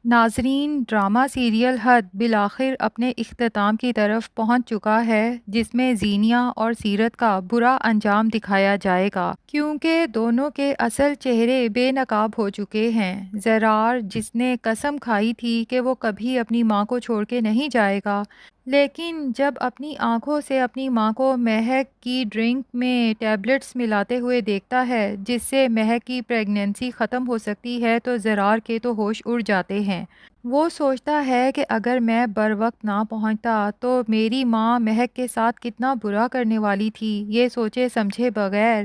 ناظرین، drama serial حد بالآخر اپنے اختتام کی طرف پہنچ چکا ہے، جس میں زینیہ اور سیرت کا برا انجام دکھایا جائے گا، کیونکہ دونوں کے اصل چہرے بے نقاب ہو چکے ہیں۔ زرار، جس نے قسم کھائی تھی کہ وہ کبھی اپنی ماں کو چھوڑ کے نہیں جائے گا، لیکن جب اپنی آنکھوں سے اپنی ماں کو مہک کی ڈرنک میں ٹیبلٹس ملاتے ہوئے دیکھتا ہے جس سے مہک کی پریگنینسی ختم ہو سکتی ہے، تو زرار کے تو ہوش اڑ جاتے ہیں۔ وہ سوچتا ہے کہ اگر میں بر وقت نہ پہنچتا تو میری ماں مہک کے ساتھ کتنا برا کرنے والی تھی، یہ سوچے سمجھے بغیر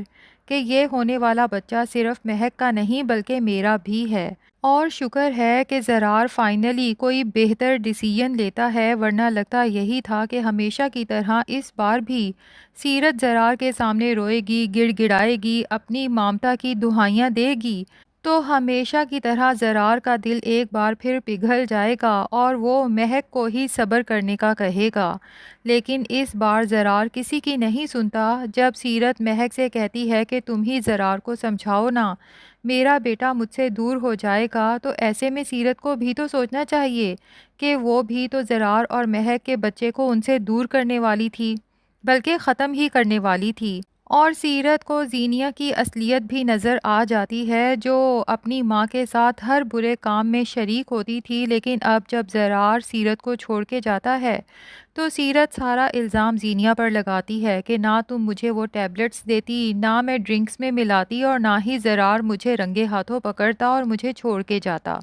کہ یہ ہونے والا بچہ صرف مہک کا نہیں بلکہ میرا بھی ہے۔ اور شکر ہے کہ زرار فائنلی کوئی بہتر ڈیسیژن لیتا ہے، ورنہ لگتا یہی تھا کہ ہمیشہ کی طرح اس بار بھی سیرت زرار کے سامنے روئے گی، گڑ گڑائے گی، اپنی مامتا کی دہائیاں دے گی، تو ہمیشہ کی طرح زرار کا دل ایک بار پھر پگھل جائے گا اور وہ مہک کو ہی صبر کرنے کا کہے گا۔ لیکن اس بار زرار کسی کی نہیں سنتا۔ جب سیرت مہک سے کہتی ہے کہ تم ہی زرار کو سمجھاؤ نا، میرا بیٹا مجھ سے دور ہو جائے گا، تو ایسے میں سیرت کو بھی تو سوچنا چاہیے کہ وہ بھی تو زرار اور مہک کے بچے کو ان سے دور کرنے والی تھی، بلکہ ختم ہی کرنے والی تھی۔ اور سیرت کو زینیہ کی اصلیت بھی نظر آ جاتی ہے، جو اپنی ماں کے ساتھ ہر برے کام میں شریک ہوتی تھی، لیکن اب جب زرار سیرت کو چھوڑ کے جاتا ہے تو سیرت سارا الزام زینیہ پر لگاتی ہے کہ نہ تم مجھے وہ ٹیبلٹس دیتی، نہ میں ڈرنکس میں ملاتی، اور نہ ہی زرار مجھے رنگے ہاتھوں پکڑتا اور مجھے چھوڑ کے جاتا۔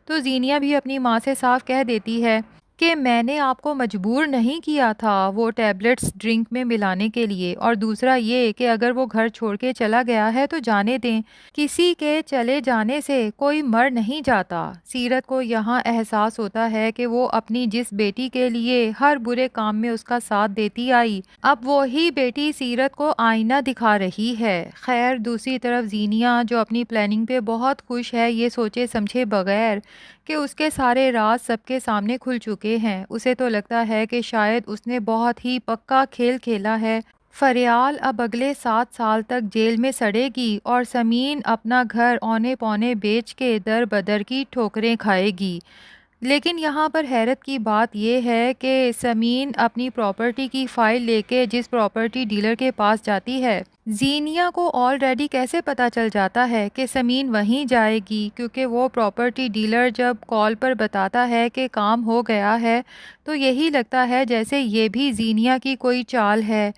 تو زینیہ بھی اپنی ماں سے صاف کہہ دیتی ہے کہ میں نے آپ کو مجبور نہیں کیا تھا وہ ٹیبلٹس ڈرنک میں ملانے کے لیے، اور دوسرا یہ کہ اگر وہ گھر چھوڑ کے چلا گیا ہے تو جانے دیں، کسی کے چلے جانے سے کوئی مر نہیں جاتا۔ سیرت کو یہاں احساس ہوتا ہے کہ وہ اپنی جس بیٹی کے لیے ہر برے کام میں اس کا ساتھ دیتی آئی، اب وہی بیٹی سیرت کو آئینہ دکھا رہی ہے۔ خیر، دوسری طرف زینیہ جو اپنی پلاننگ پہ بہت خوش ہے، یہ سوچے سمجھے بغیر کہ اس کے سارے راز سب کے سامنے کھل چکے ہیں، اسے تو لگتا ہے کہ شاید اس نے بہت ہی پکا کھیل کھیلا ہے۔ فریال اب اگلے 7 سال تک جیل میں سڑے گی اور سمین اپنا گھر اونے پونے بیچ کے در بدر کی ٹھوکریں کھائے گی۔ لیکن یہاں پر حیرت کی بات یہ ہے کہ سمین اپنی پراپرٹی کی فائل لے کے جس پراپرٹی ڈیلر کے پاس جاتی ہے، زینیہ کو آلریڈی کیسے پتا چل جاتا ہے کہ سمین وہیں جائے گی، کیونکہ وہ پراپرٹی ڈیلر جب کال پر بتاتا ہے کہ کام ہو گیا ہے تو یہی لگتا ہے جیسے یہ بھی زینیہ کی کوئی چال ہے۔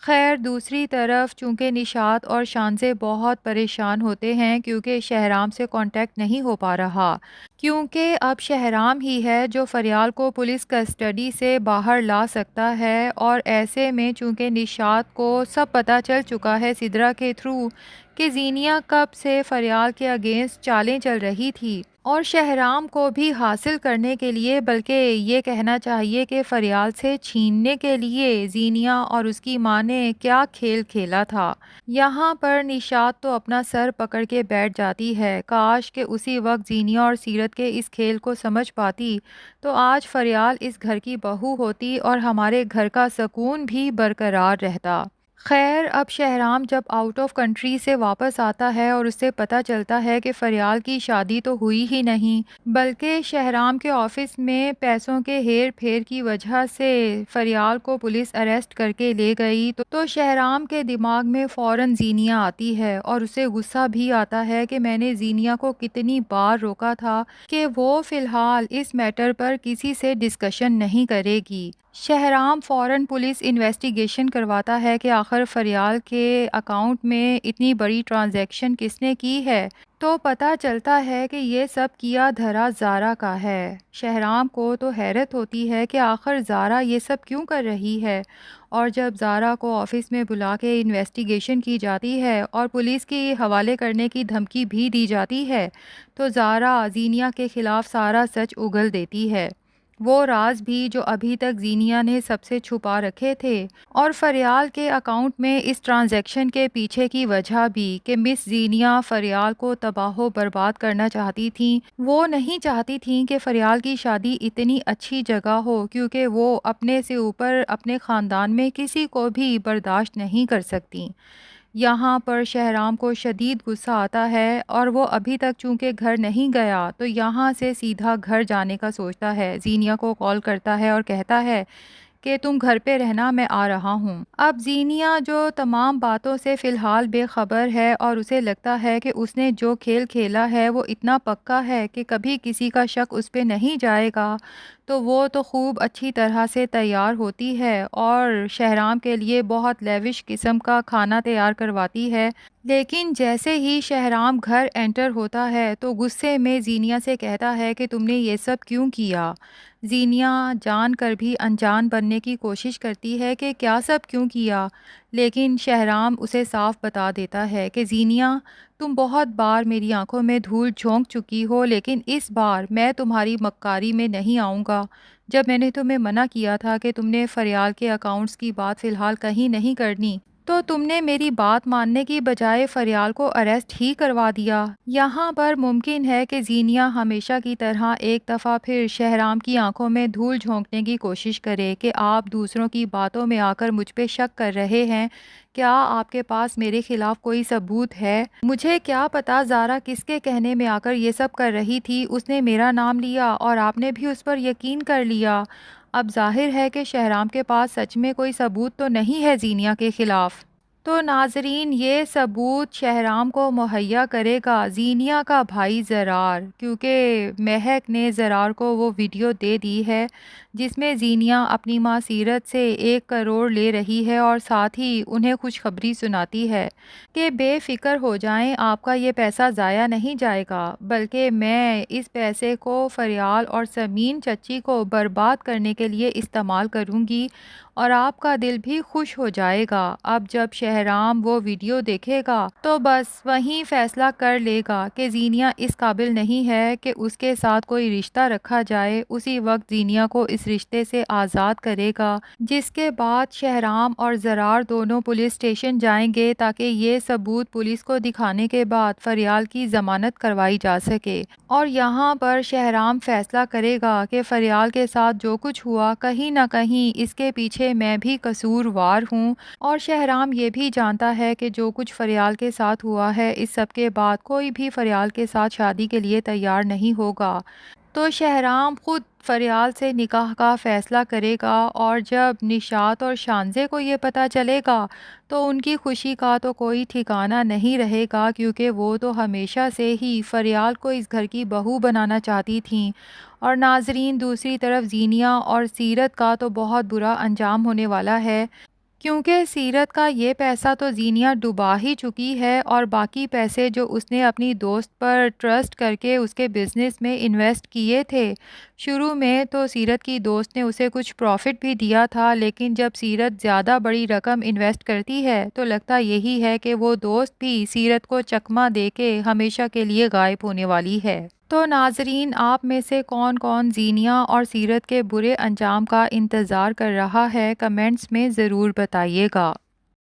خیر، دوسری طرف چونکہ نشاط اور شانزے بہت پریشان ہوتے ہیں کیونکہ شہرام سے کانٹیکٹ نہیں ہو پا رہا، کیونکہ اب شہرام ہی ہے جو فریال کو پولیس کسٹڈی سے باہر لا سکتا ہے، اور ایسے میں چونکہ نشاط کو سب پتہ چل چکا ہے سدرا کے تھرو کہ زینیہ کب سے فریال کے اگینسٹ چالیں چل رہی تھی، اور شہرام کو بھی حاصل کرنے کے لیے، بلکہ یہ کہنا چاہیے کہ فریال سے چھیننے کے لیے زینیہ اور اس کی ماں نے کیا کھیل کھیلا تھا۔ یہاں پر نشاط تو اپنا سر پکڑ کے بیٹھ جاتی ہے، کاش کہ اسی وقت زینیہ اور سیرت کے اس کھیل کو سمجھ پاتی تو آج فریال اس گھر کی بہو ہوتی اور ہمارے گھر کا سکون بھی برقرار رہتا۔ خیر، اب شہرام جب آؤٹ آف کنٹری سے واپس آتا ہے اور اس سے پتہ چلتا ہے کہ فریال کی شادی تو ہوئی ہی نہیں، بلکہ شہرام کے آفس میں پیسوں کے ہیر پھیر کی وجہ سے فریال کو پولیس اریسٹ کر کے لے گئی، تو شہرام کے دماغ میں فوراً زینیہ آتی ہے اور اسے غصہ بھی آتا ہے کہ میں نے زینیہ کو کتنی بار روکا تھا کہ وہ فی الحال اس میٹر پر کسی سے ڈسکشن نہیں کرے گی۔ شہرام فوراً پولیس انویسٹیگیشن کرواتا ہے کہ آخر فریال کے اکاؤنٹ میں اتنی بڑی ٹرانزیکشن کس نے کی ہے، تو پتہ چلتا ہے کہ یہ سب کیا دھرا زارا کا ہے۔ شہرام کو تو حیرت ہوتی ہے کہ آخر زارا یہ سب کیوں کر رہی ہے، اور جب زارا کو آفس میں بلا کے انویسٹیگیشن کی جاتی ہے اور پولیس کے حوالے کرنے کی دھمکی بھی دی جاتی ہے، تو زارا زینیہ کے خلاف سارا سچ اگل دیتی ہے، وہ راز بھی جو ابھی تک زینیہ نے سب سے چھپا رکھے تھے، اور فریال کے اکاؤنٹ میں اس ٹرانزیکشن کے پیچھے کی وجہ بھی کہ مس زینیہ فریال کو تباہ و برباد کرنا چاہتی تھیں۔ وہ نہیں چاہتی تھیں کہ فریال کی شادی اتنی اچھی جگہ ہو، کیونکہ وہ اپنے سے اوپر اپنے خاندان میں کسی کو بھی برداشت نہیں کر سکتی۔ یہاں پر شہرام کو شدید غصہ آتا ہے اور وہ ابھی تک چونکہ گھر نہیں گیا تو یہاں سے سیدھا گھر جانے کا سوچتا ہے۔ زینیا کو کال کرتا ہے اور کہتا ہے کہ تم گھر پہ رہنا، میں آ رہا ہوں۔ اب زینیا جو تمام باتوں سے فی الحال بے خبر ہے اور اسے لگتا ہے کہ اس نے جو کھیل کھیلا ہے وہ اتنا پکا ہے کہ کبھی کسی کا شک اس پہ نہیں جائے گا، تو وہ تو خوب اچھی طرح سے تیار ہوتی ہے اور شہرام کے لیے بہت لیوش قسم کا کھانا تیار کرواتی ہے۔ لیکن جیسے ہی شہرام گھر انٹر ہوتا ہے تو غصے میں زینیا سے کہتا ہے کہ تم نے یہ سب کیوں کیا؟ زینیا جان کر بھی انجان بننے کی کوشش کرتی ہے کہ کیا سب کیوں کیا، لیکن شہرام اسے صاف بتا دیتا ہے کہ زینیا، تم بہت بار میری آنکھوں میں دھول جھونک چکی ہو، لیکن اس بار میں تمہاری مکاری میں نہیں آؤں گا۔ جب میں نے تمہیں منع کیا تھا کہ تم نے فریال کے اکاؤنٹس کی بات فی الحال کہیں نہیں کرنی، تو تم نے میری بات ماننے کی بجائے فریال کو اریسٹ ہی کروا دیا۔ یہاں پر ممکن ہے کہ زینیا ہمیشہ کی طرح ایک دفعہ پھر شہرام کی آنکھوں میں دھول جھونکنے کی کوشش کرے کہ آپ دوسروں کی باتوں میں آ کر مجھ پہ شک کر رہے ہیں، کیا آپ کے پاس میرے خلاف کوئی ثبوت ہے؟ مجھے کیا پتا زارا کس کے کہنے میں آ کر یہ سب کر رہی تھی، اس نے میرا نام لیا اور آپ نے بھی اس پر یقین کر لیا۔ اب ظاہر ہے کہ شہرام کے پاس سچ میں کوئی ثبوت تو نہیں ہے زینیا کے خلاف۔ تو ناظرین، یہ ثبوت شہرام کو مہیا کرے گا زینیا کا بھائی زرار، کیونکہ مہک نے زرار کو وہ ویڈیو دے دی ہے جس میں زینیا اپنی ماں سیرت سے 1 کروڑ لے رہی ہے اور ساتھ ہی انہیں خوشخبری سناتی ہے کہ بے فکر ہو جائیں، آپ کا یہ پیسہ ضائع نہیں جائے گا، بلکہ میں اس پیسے کو فریال اور سمین چچی کو برباد کرنے کے لیے استعمال کروں گی اور آپ کا دل بھی خوش ہو جائے گا۔ اب جب شہرام وہ ویڈیو دیکھے گا تو بس وہیں فیصلہ کر لے گا کہ زینیا اس قابل نہیں ہے کہ اس کے ساتھ کوئی رشتہ رکھا جائے۔ اسی وقت زینیا کو اس رشتے سے آزاد کرے گا، جس کے بعد شہرام اور زرار دونوں پولیس اسٹیشن جائیں گے تاکہ یہ ثبوت پولیس کو دکھانے کے بعد فریال کی ضمانت کروائی جا سکے۔ اور یہاں پر شہرام فیصلہ کرے گا کہ فریال کے ساتھ جو کچھ ہوا کہیں نہ کہیں اس کے پیچھے میں بھی قصوروار ہوں، اور شہرام یہ بھی جانتا ہے کہ جو کچھ فریال کے ساتھ ہوا ہے اس سب کے بعد کوئی بھی فریال کے ساتھ شادی کے لیے تیار نہیں ہوگا۔ تو شہرام خود فریال سے نکاح کا فیصلہ کرے گا، اور جب نشاط اور شانزے کو یہ پتہ چلے گا تو ان کی خوشی کا تو کوئی ٹھکانہ نہیں رہے گا، کیونکہ وہ تو ہمیشہ سے ہی فریال کو اس گھر کی بہو بنانا چاہتی تھیں۔ اور ناظرین، دوسری طرف زینیا اور سیرت کا تو بہت برا انجام ہونے والا ہے، کیونکہ سیرت کا یہ پیسہ تو زینیا ڈبا ہی چکی ہے، اور باقی پیسے جو اس نے اپنی دوست پر ٹرسٹ کر کے اس کے بزنس میں انویسٹ کیے تھے، شروع میں تو سیرت کی دوست نے اسے کچھ پروفٹ بھی دیا تھا، لیکن جب سیرت زیادہ بڑی رقم انویسٹ کرتی ہے تو لگتا یہی ہے کہ وہ دوست بھی سیرت کو چکمہ دے کے ہمیشہ کے لیے غائب ہونے والی ہے۔ تو ناظرین، آپ میں سے کون کون زینیا اور سیرت کے برے انجام کا انتظار کر رہا ہے، کمنٹس میں ضرور بتائیے گا۔